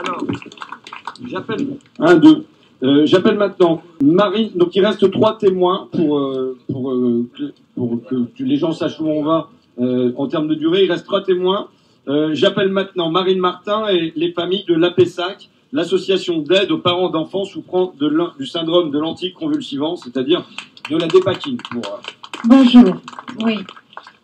Alors, j'appelle. Un, deux. J'appelle maintenant Marine. Donc il reste 3 témoins pour que les gens sachent où on va en termes de durée. Il reste 3 témoins. J'appelle maintenant Marine Martin et les familles de l'APESAC, l'association d'aide aux parents d'enfants souffrant du syndrome de l'anticonvulsivant, c'est-à-dire de la dépakine. Bonjour. Oui.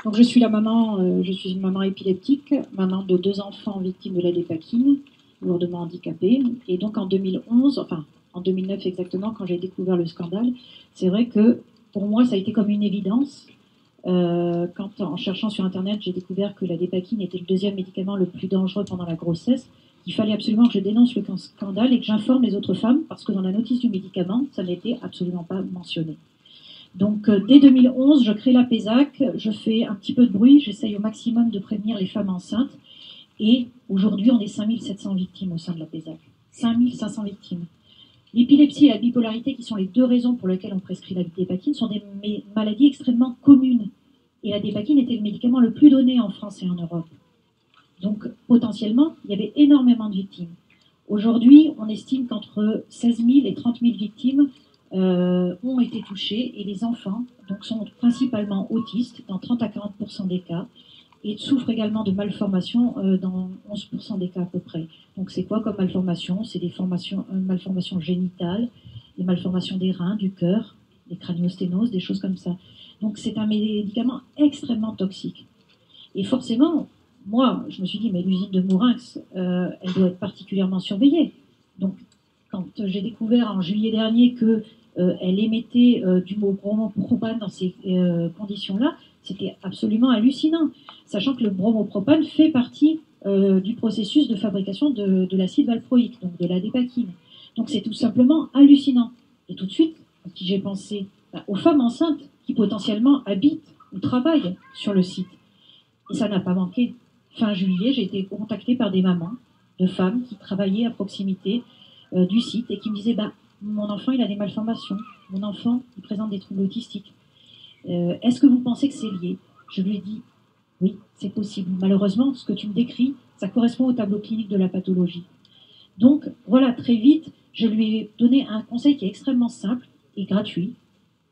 Donc je suis la maman, je suis une maman épileptique, maman de 2 enfants victimes de la dépakine, lourdement handicapés. Et donc en 2011, enfin en 2009 exactement, quand j'ai découvert le scandale, c'est vrai que pour moi ça a été comme une évidence. Quand en cherchant sur internet, j'ai découvert que la dépakine était le 2e médicament le plus dangereux pendant la grossesse, il fallait absolument que je dénonce le scandale et que j'informe les autres femmes, parce que dans la notice du médicament, ça n'était absolument pas mentionné. Donc dès 2011, je crée l'APESAC, je fais un petit peu de bruit, j'essaye au maximum de prévenir les femmes enceintes, et aujourd'hui on est 5700 victimes au sein de l'APESAC. 5500 victimes. L'épilepsie et la bipolarité, qui sont les 2 raisons pour lesquelles on prescrit la dépakine, sont des maladies extrêmement communes. Et la dépakine était le médicament le plus donné en France et en Europe. Donc potentiellement, il y avait énormément de victimes. Aujourd'hui, on estime qu'entre 16 000 et 30 000 victimes ont été touchés, et les enfants donc, sont principalement autistes dans 30 à 40% des cas, et souffrent également de malformations dans 11% des cas à peu près. Donc c'est quoi comme malformation? C'est des malformations génitales, des malformations des reins, du cœur, des craniosténoses, des choses comme ça. Donc c'est un médicament extrêmement toxique. Et forcément, moi, je me suis dit, mais l'usine de Mourinx, elle doit être particulièrement surveillée. Donc quand j'ai découvert en juillet dernier qu'elle émettait du bromopropane dans ces conditions-là, c'était absolument hallucinant, sachant que le bromopropane fait partie du processus de fabrication de l'acide valproïque, donc de la dépakine. Donc c'est tout simplement hallucinant. Et tout de suite, j'ai pensé aux femmes enceintes qui potentiellement habitent ou travaillent sur le site. Et ça n'a pas manqué. Fin juillet, j'ai été contactée par des mamans de femmes qui travaillaient à proximité du site et qui me disaient mon enfant il a des malformations, mon enfant il présente des troubles autistiques. Est-ce que vous pensez que c'est lié? Je lui ai dit oui, c'est possible. Malheureusement, ce que tu me décris, ça correspond au tableau clinique de la pathologie. Donc voilà, très vite, je lui ai donné un conseil qui est extrêmement simple et gratuit.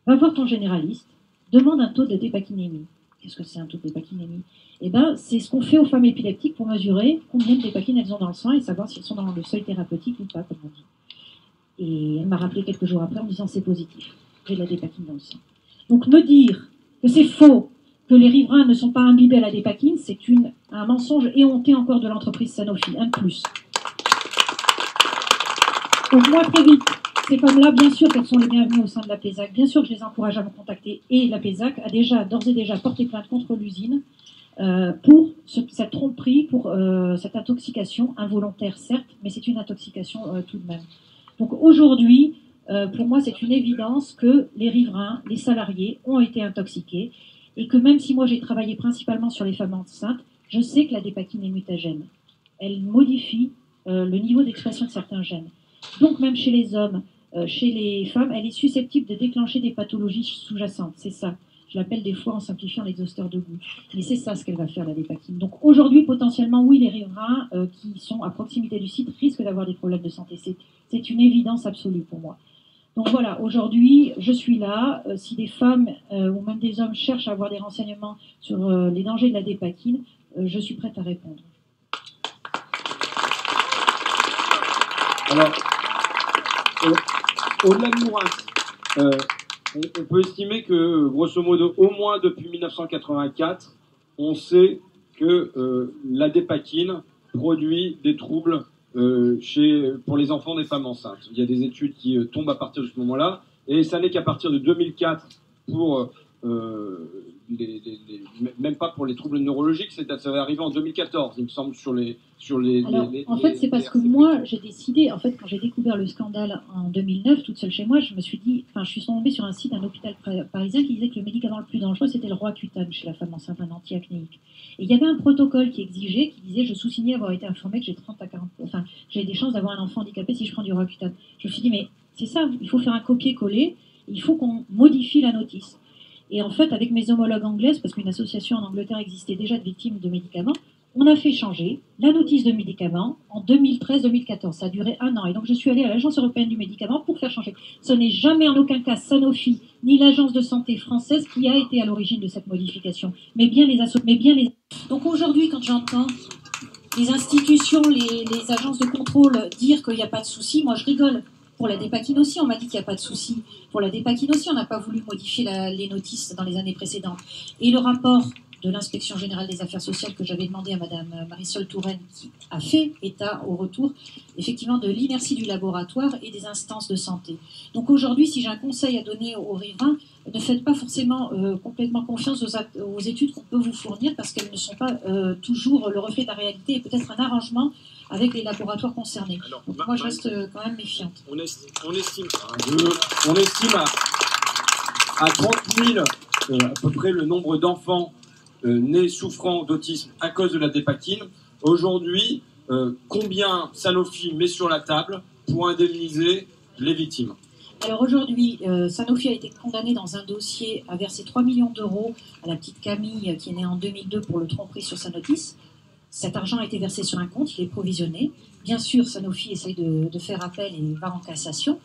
Va voir ton généraliste, demande un taux de dépakinémie. Qu'est-ce que c'est un taux de dépakinémie? Eh bien, c'est ce qu'on fait aux femmes épileptiques pour mesurer combien de dépakines elles ont dans le sang et savoir si elles sont dans le seuil thérapeutique ou pas, comme on dit. Et elle m'a rappelé quelques jours après en me disant c'est positif, j'ai de la dépakine dans le sang. Donc me dire que c'est faux, que les riverains ne sont pas imbibés à la dépakine, c'est un mensonge éhonté encore de l'entreprise Sanofi, un de plus. Donc moi très vite, ces femmes-là, bien sûr qu'elles sont les bienvenues au sein de l'APESAC, bien sûr que je les encourage à me contacter, et l'APESAC a d'ores et déjà porté plainte contre l'usine pour cette tromperie, pour cette intoxication involontaire certes, mais c'est une intoxication tout de même. Donc aujourd'hui, pour moi, c'est une évidence que les riverains, les salariés ont été intoxiqués et que même si moi j'ai travaillé principalement sur les femmes enceintes, je sais que la dépakine est mutagène. Elle modifie le niveau d'expression de certains gènes. Donc même chez les hommes, chez les femmes, elle est susceptible de déclencher des pathologies sous-jacentes. C'est ça. Je l'appelle des fois en simplifiant l'exhausteur de goût. Mais c'est ça ce qu'elle va faire, la dépakine. Donc aujourd'hui, potentiellement, oui, les riverains qui sont à proximité du site risquent d'avoir des problèmes de santé. C'est une évidence absolue pour moi. Donc voilà, aujourd'hui, je suis là. Si des femmes ou même des hommes cherchent à avoir des renseignements sur les dangers de la dépakine, je suis prête à répondre. Alors, au-delà de Mourinx, on peut estimer que, grosso modo, au moins depuis 1984, on sait que la dépakine produit des troubles pour les enfants des femmes enceintes. Il y a des études qui tombent à partir de ce moment-là, et ça n'est qu'à partir de 2004 pour même pas pour les troubles neurologiques, ça va arriver en 2014, il me semble, en fait, c'est parce que moi, j'ai décidé, en fait, quand j'ai découvert le scandale en 2009, toute seule chez moi, je me suis dit, je suis tombée sur un site d'un hôpital parisien qui disait que le médicament le plus dangereux, c'était le Roaccutane chez la femme enceinte, un anti-acnéique. Et il y avait un protocole qui exigeait, qui disait, je sous-signais avoir été informée que j'ai 30 à 40, j'ai des chances d'avoir un enfant handicapé si je prends du Roaccutane. Je me suis dit, mais c'est ça, il faut faire un copier-coller, il faut qu'on modifie la notice. Et en fait, avec mes homologues anglaises, parce qu'une association en Angleterre existait déjà de victimes de médicaments, On a fait changer la notice de médicaments en 2013-2014. Ça a duré 1 an. Et donc, je suis allée à l'Agence européenne du médicament pour faire changer. Ce n'est jamais en aucun cas Sanofi ni l'Agence de santé française qui a été à l'origine de cette modification, mais bien les associations. Donc aujourd'hui, quand j'entends les institutions, les agences de contrôle dire qu'il n'y a pas de souci, moi je rigole. Pour la dépakine aussi, on m'a dit qu'il n'y a pas de souci. Pour la dépakine aussi, on n'a pas voulu modifier les notices dans les années précédentes. Et le rapport de l'Inspection générale des affaires sociales que j'avais demandé à Madame Marisol Touraine, qui a fait état au retour, effectivement, de l'inertie du laboratoire et des instances de santé. Donc aujourd'hui, si j'ai un conseil à donner aux riverains, ne faites pas forcément complètement confiance aux études qu'on peut vous fournir, parce qu'elles ne sont pas toujours le reflet de la réalité et peut-être un arrangement avec les laboratoires concernés. Alors, donc moi, je reste quand même méfiante. On estime à 30 000 à peu près le nombre d'enfants nés souffrant d'autisme à cause de la dépakine. Aujourd'hui, combien Sanofi met sur la table pour indemniser les victimes? Alors aujourd'hui, Sanofi a été condamné dans un dossier à verser 3 millions d'euros à la petite Camille qui est née en 2002 pour le tromperie sur sa notice. Cet argent a été versé sur un compte, il est provisionné. Bien sûr, Sanofi essaye de faire appel et va en cassation.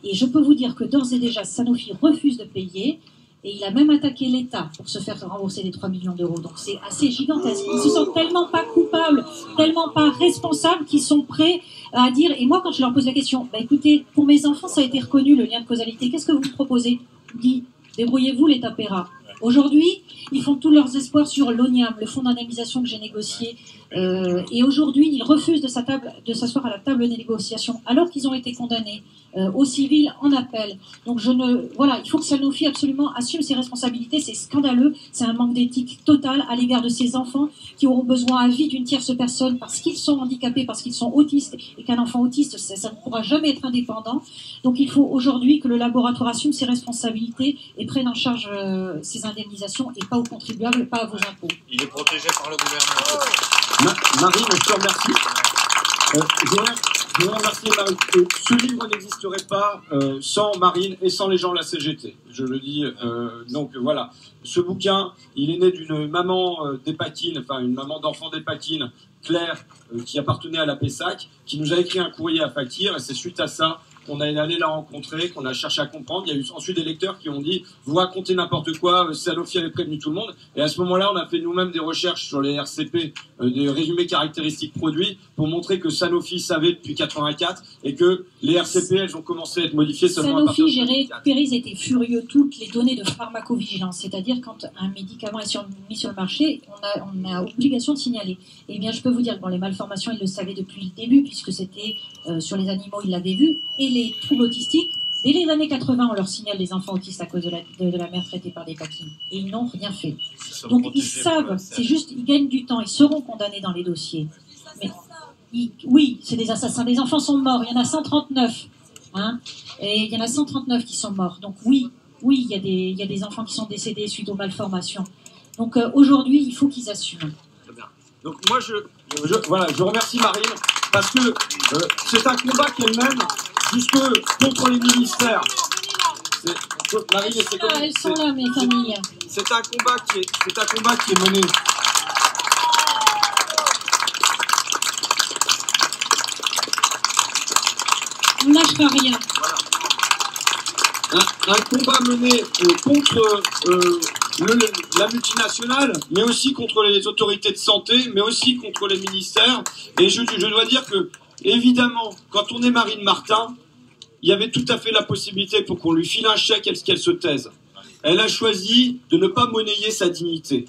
Et je peux vous dire que d'ores et déjà, Sanofi refuse de payer. Et il a même attaqué l'État pour se faire rembourser les 3 millions d'euros. Donc c'est assez gigantesque. Ils se sentent tellement pas coupables, tellement pas responsables qu'ils sont prêts à dire... Et moi, quand je leur pose la question, bah, écoutez, pour mes enfants, ça a été reconnu, le lien de causalité. Qu'est-ce que vous me proposez? Je dis, débrouillez-vous, l'État paiera. Aujourd'hui, ils font tous leurs espoirs sur l'ONIAM, le fonds d'indemnisation que j'ai négocié. Et aujourd'hui, ils refusent de s'asseoir à la table de négociation, alors qu'ils ont été condamnés au civil en appel. Donc voilà, il faut que Sanofi absolument assume ses responsabilités. C'est scandaleux, c'est un manque d'éthique total à l'égard de ces enfants qui auront besoin à vie d'une tierce personne parce qu'ils sont handicapés, parce qu'ils sont autistes, et qu'un enfant autiste, ça ne pourra jamais être indépendant. Donc il faut aujourd'hui que le laboratoire assume ses responsabilités et prenne en charge ses indemnisations et pas aux contribuables, pas à vos impôts. Il est protégé par le gouvernement. Marine, je te remercie. Je voudrais remercier Marine. Ce livre n'existerait pas sans Marine et sans les gens de la CGT. Je le dis. Donc voilà. Ce bouquin, il est né d'une maman d'Épakine, enfin une maman d'enfant d'Épakine, Claire, qui appartenait à la Pessac, qui nous a écrit un courrier à Fakir, et c'est suite à ça qu'on est allé la rencontrer, qu'on a cherché à comprendre. Il y a eu ensuite des lecteurs qui ont dit « Vous racontez n'importe quoi, Sanofi avait prévenu tout le monde ». Et à ce moment-là, on a fait nous-mêmes des recherches sur les RCP, des résumés caractéristiques produits, pour montrer que Sanofi savait depuis 84 et que les RCP, elles ont commencé à être modifiées seulement à partir de 2004. Sanofi, j'ai récupéré, ils étaient furieux, toutes les données de pharmacovigilance. C'est-à-dire, quand un médicament est mis sur le marché, on a obligation de signaler. Eh bien, je peux vous dire que les malformations, ils le savaient depuis le début, puisque c'était sur les animaux, ils l'avaient vu. Et les troubles autistiques, dès les années 80, on leur signale les enfants autistes à cause de la mère traitée par des pakines. Et ils n'ont rien fait. Donc ils savent, c'est juste, ils gagnent du temps, ils seront condamnés dans les dossiers. Mais oui, c'est des assassins. Les enfants sont morts, il y en a 139. Hein, et il y en a 139 qui sont morts. Donc oui, il y a des enfants qui sont décédés suite aux malformations. Donc aujourd'hui, il faut qu'ils assument. Très bien. Donc moi, je remercie Marine, parce que c'est un combat qu'elle mène jusque contre les ministères. Marine, elles sont là, mes familles. C'est un combat qui est mené. On ne lâchera rien. Voilà. Un combat mené contre la multinationale, mais aussi contre les autorités de santé, mais aussi contre les ministères. Et je dois dire que, évidemment, quand on est Marine Martin, il y avait tout à fait la possibilité pour qu'on lui file un chèque qu'elle se taise. Elle a choisi de ne pas monnayer sa dignité.